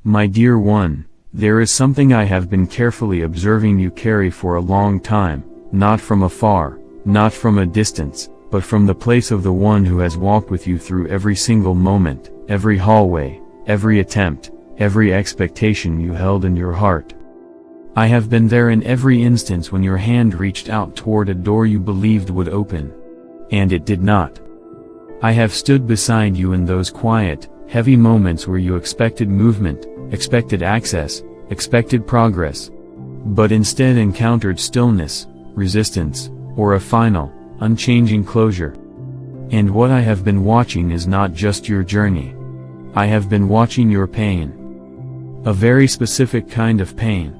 My dear one, there is something I have been carefully observing you carry for a long time, not from afar, not from a distance, but from the place of the one who has walked with you through every single moment, every hallway, every attempt, every expectation you held in your heart. I have been there in every instance when your hand reached out toward a door you believed would open. And it did not. I have stood beside you in those quiet, heavy moments where you expected movement, expected access, expected progress, but instead encountered stillness, resistance, or a final, unchanging closure. And what I have been watching is not just your journey. I have been watching your pain. A very specific kind of pain.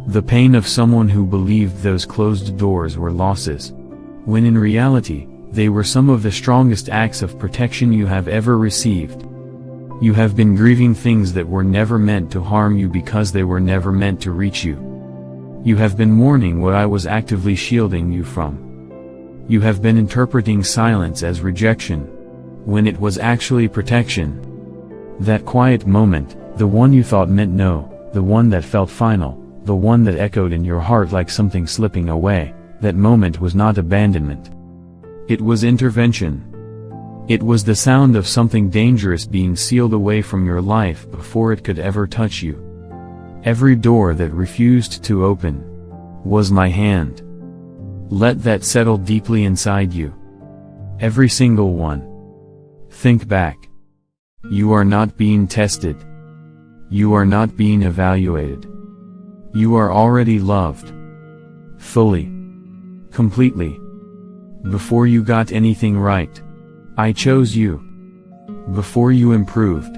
The pain of someone who believed those closed doors were losses, when in reality, they were some of the strongest acts of protection you have ever received. You have been grieving things that were never meant to harm you because they were never meant to reach you. You have been mourning what I was actively shielding you from. You have been interpreting silence as rejection, when it was actually protection. That quiet moment, the one you thought meant no, the one that felt final, the one that echoed in your heart like something slipping away, that moment was not abandonment. It was intervention. It was the sound of something dangerous being sealed away from your life before it could ever touch you. Every door that refused to open was my hand. Let that settle deeply inside you. Every single one. Think back. You are not being tested. You are not being evaluated. You are already loved. Fully. Completely. Before you got anything right, I chose you. Before you improved,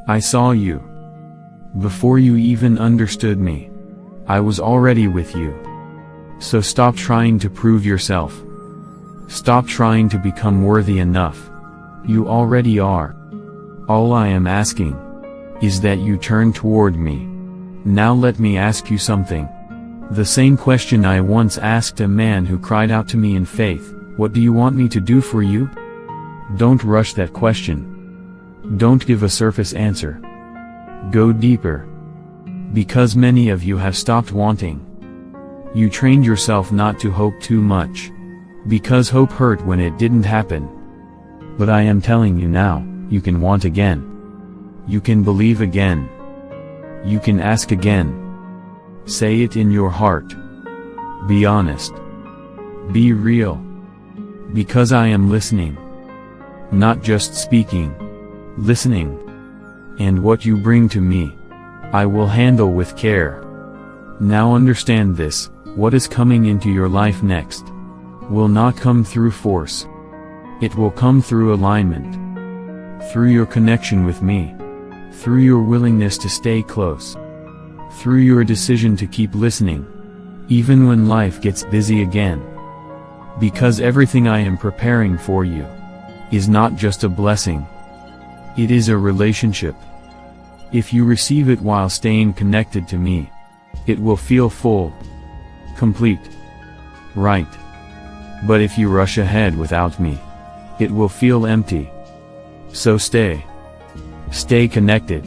I saw you. Before you even understood me, I was already with you. So stop trying to prove yourself. Stop trying to become worthy enough. You already are. All I am asking is that you turn toward me. Now let me ask you something. The same question I once asked a man who cried out to me in faith, "What do you want me to do for you?" Don't rush that question. Don't give a surface answer. Go deeper. Because many of you have stopped wanting. You trained yourself not to hope too much. Because hope hurt when it didn't happen. But I am telling you now, you can want again. You can believe again. You can ask again. Say it in your heart. Be honest. Be real. Because I am listening. Not just speaking. Listening. And what you bring to me, I will handle with care. Now understand this, what is coming into your life next will not come through force. It will come through alignment. Through your connection with me. Through your willingness to stay close. Through your decision to keep listening, even when life gets busy again. Because everything I am preparing for you is not just a blessing. It is a relationship. If you receive it while staying connected to me, it will feel full, complete, right. But if you rush ahead without me, it will feel empty. So stay. Stay connected.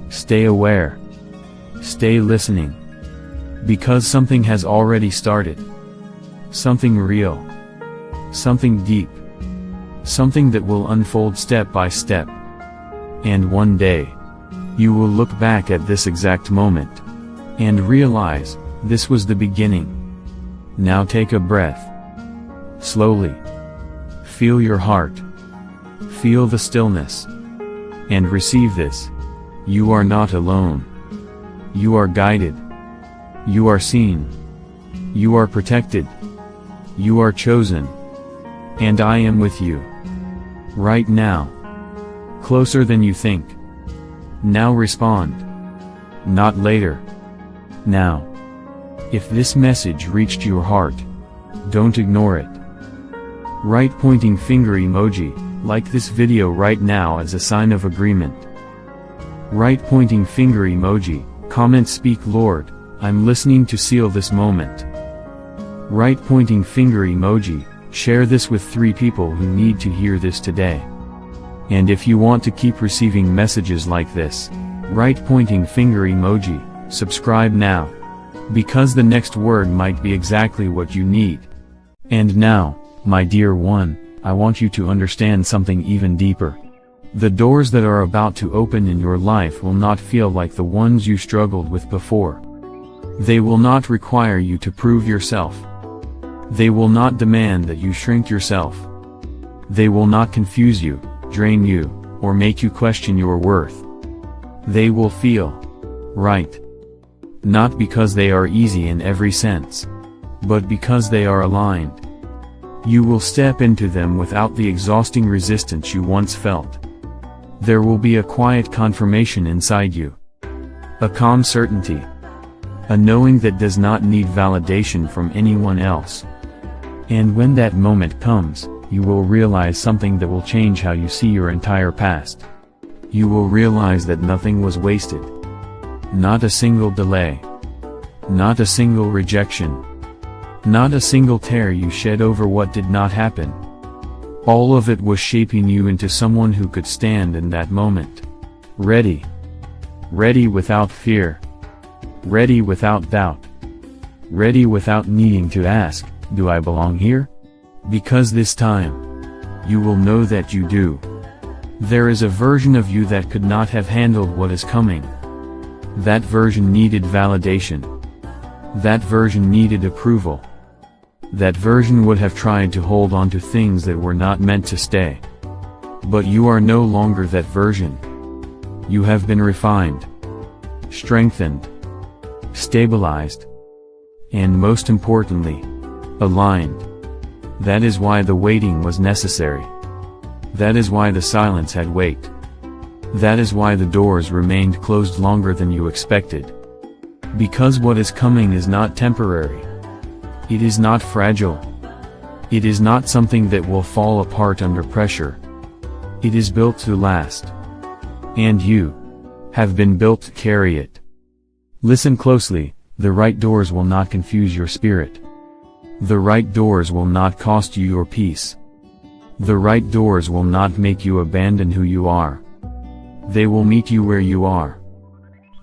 Stay aware. Stay listening. Because something has already started. Something real. Something deep. Something that will unfold step by step. And one day, you will look back at this exact moment and realize, this was the beginning. Now take a breath. Slowly. Feel your heart. Feel the stillness. And receive this. You are not alone. You are guided. You are seen. You are protected. You are chosen. And I am with you. Right now. Closer than you think. Now respond. Not later. Now. If this message reached your heart, don't ignore it. Write pointing finger emoji, like this video right now as a sign of agreement. Write pointing finger emoji, comment speak Lord, I'm listening to seal this moment. Write pointing finger emoji, share this with 3 people who need to hear this today. And if you want to keep receiving messages like this, Right pointing finger emoji, subscribe now. Because the next word might be exactly what you need. And now, my dear one, I want you to understand something even deeper. The doors that are about to open in your life will not feel like the ones you struggled with before. They will not require you to prove yourself. They will not demand that you shrink yourself. They will not confuse you, drain you, or make you question your worth. They will feel right. Not because they are easy in every sense, but because they are aligned. You will step into them without the exhausting resistance you once felt. There will be a quiet confirmation inside you. A calm certainty. A knowing that does not need validation from anyone else. And when that moment comes, you will realize something that will change how you see your entire past. You will realize that nothing was wasted. Not a single delay. Not a single rejection. Not a single tear you shed over what did not happen. All of it was shaping you into someone who could stand in that moment. Ready. Ready without fear. Ready without doubt. Ready without needing to ask, do I belong here? Because this time, you will know that you do. There is a version of you that could not have handled what is coming. That version needed validation. That version needed approval. That version would have tried to hold on to things that were not meant to stay. But you are no longer that version. You have been refined, strengthened, stabilized, and most importantly, aligned. That is why the waiting was necessary. That is why the silence had weight. That is why the doors remained closed longer than you expected. Because what is coming is not temporary. It is not fragile. It is not something that will fall apart under pressure. It is built to last. And you have been built to carry it. Listen closely, the right doors will not confuse your spirit. The right doors will not cost you your peace. The right doors will not make you abandon who you are. They will meet you where you are.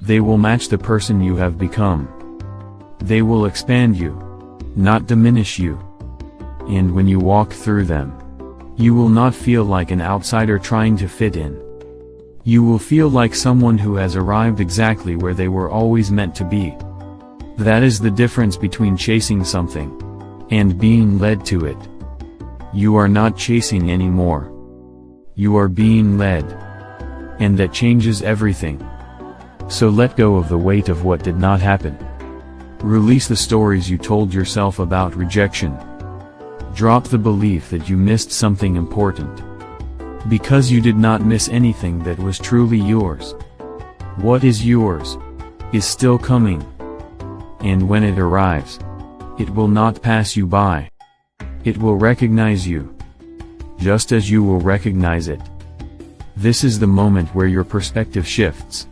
They will match the person you have become. They will expand you, not diminish you. And when you walk through them, you will not feel like an outsider trying to fit in. You will feel like someone who has arrived exactly where they were always meant to be. That is the difference between chasing something and being led to it. You are not chasing anymore. You are being led. And that changes everything. So let go of the weight of what did not happen. Release the stories you told yourself about rejection. Drop the belief that you missed something important. Because you did not miss anything that was truly yours. What is yours is still coming. And when it arrives, it will not pass you by. It will recognize you. Just as you will recognize it. This is the moment where your perspective shifts.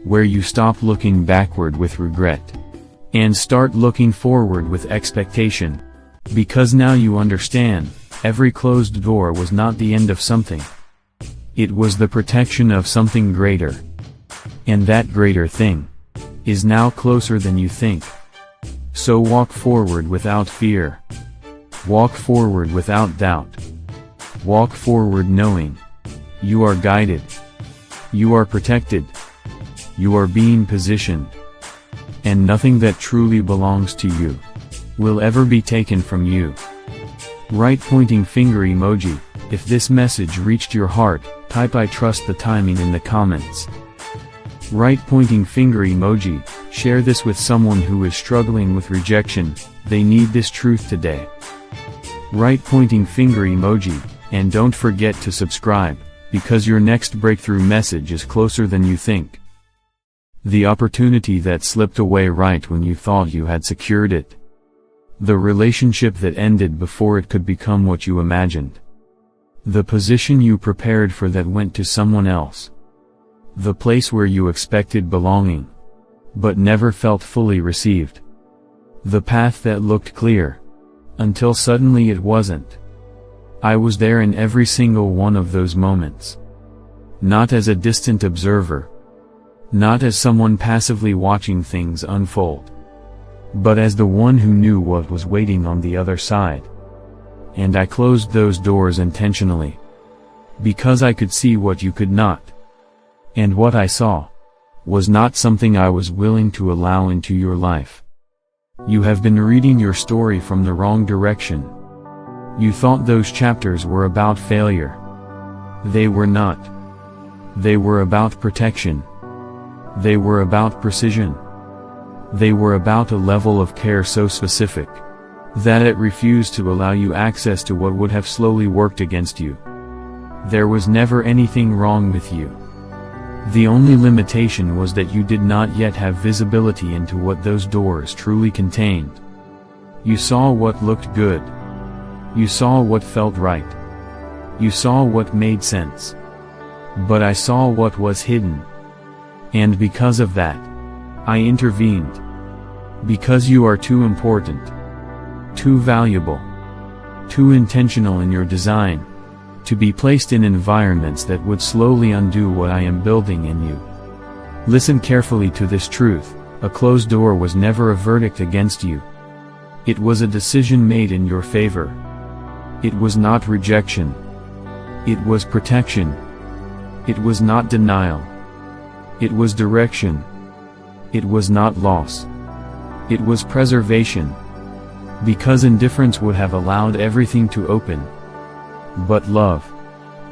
Where you stop looking backward with regret. And start looking forward with expectation. Because now you understand, every closed door was not the end of something. It was the protection of something greater. And that greater thing is now closer than you think. So walk forward without fear. Walk forward without doubt. Walk forward knowing you are guided. You are protected. You are being positioned. And nothing that truly belongs to you will ever be taken from you. Right pointing finger emoji. If this message reached your heart, type I trust the timing in the comments. Right pointing finger emoji. Share this with someone who is struggling with rejection. They need this truth today. Right pointing finger emoji. And don't forget to subscribe, because your next breakthrough message is closer than you think. The opportunity that slipped away right when you thought you had secured it. The relationship that ended before it could become what you imagined. The position you prepared for that went to someone else. The place where you expected belonging, but never felt fully received. The path that looked clear, until suddenly it wasn't. I was there in every single one of those moments. Not as a distant observer, not as someone passively watching things unfold, but as the one who knew what was waiting on the other side. And I closed those doors intentionally, because I could see what you could not. And what I saw was not something I was willing to allow into your life. You have been reading your story from the wrong direction. You thought those chapters were about failure. They were not. They were about protection. They were about precision. They were about a level of care so specific that it refused to allow you access to what would have slowly worked against you. There was never anything wrong with you. The only limitation was that you did not yet have visibility into what those doors truly contained. You saw what looked good. You saw what felt right. You saw what made sense. But I saw what was hidden. And because of that, I intervened. Because you are too important, too valuable, too intentional in your design, to be placed in environments that would slowly undo what I am building in you. Listen carefully to this truth: a closed door was never a verdict against you. It was a decision made in your favor. It was not rejection. It was protection. It was not denial. It was direction. It was not loss. It was preservation. Because indifference would have allowed everything to open. But love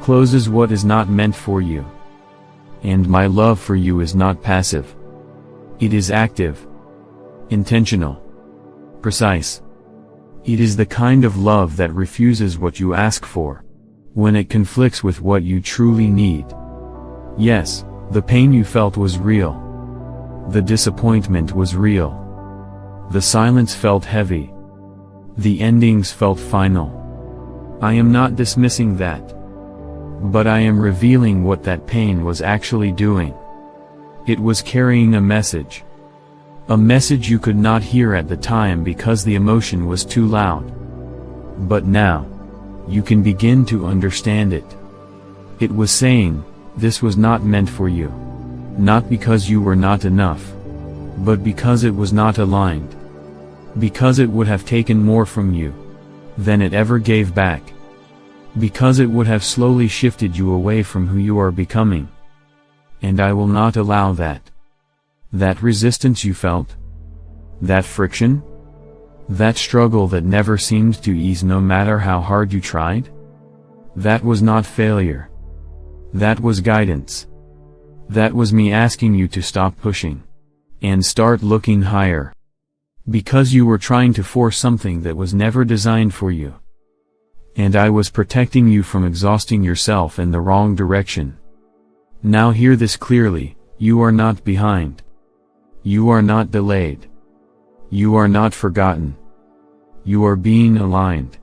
closes what is not meant for you. And my love for you is not passive. It is active, intentional, precise. It is the kind of love that refuses what you ask for, when it conflicts with what you truly need. Yes, the pain you felt was real. The disappointment was real. The silence felt heavy. The endings felt final. I am not dismissing that. But I am revealing what that pain was actually doing. It was carrying a message. A message you could not hear at the time because the emotion was too loud. But now, you can begin to understand it. It was saying, this was not meant for you. Not because you were not enough, but because it was not aligned. Because it would have taken more from you than it ever gave back. Because it would have slowly shifted you away from who you are becoming. And I will not allow that. That resistance you felt, that friction, that struggle that never seemed to ease no matter how hard you tried, that was not failure. That was guidance. That was me asking you to stop pushing and start looking higher. Because you were trying to force something that was never designed for you. And I was protecting you from exhausting yourself in the wrong direction. Now hear this clearly: you are not behind. You are not delayed. You are not forgotten. You are being aligned.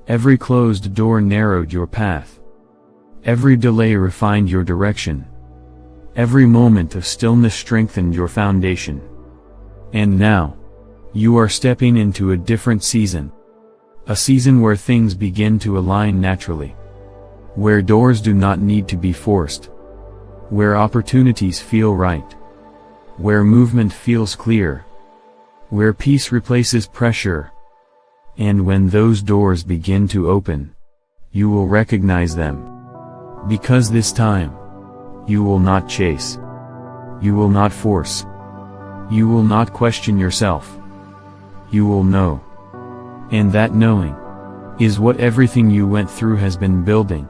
Every closed door narrowed your path. Every delay refined your direction. Every moment of stillness strengthened your foundation. And now, you are stepping into a different season. A season where things begin to align naturally. Where doors do not need to be forced. Where opportunities feel right. Where movement feels clear. Where peace replaces pressure. And when those doors begin to open, you will recognize them. Because this time, you will not chase. You will not force. You will not question yourself. You will know. And that knowing is what everything you went through has been building.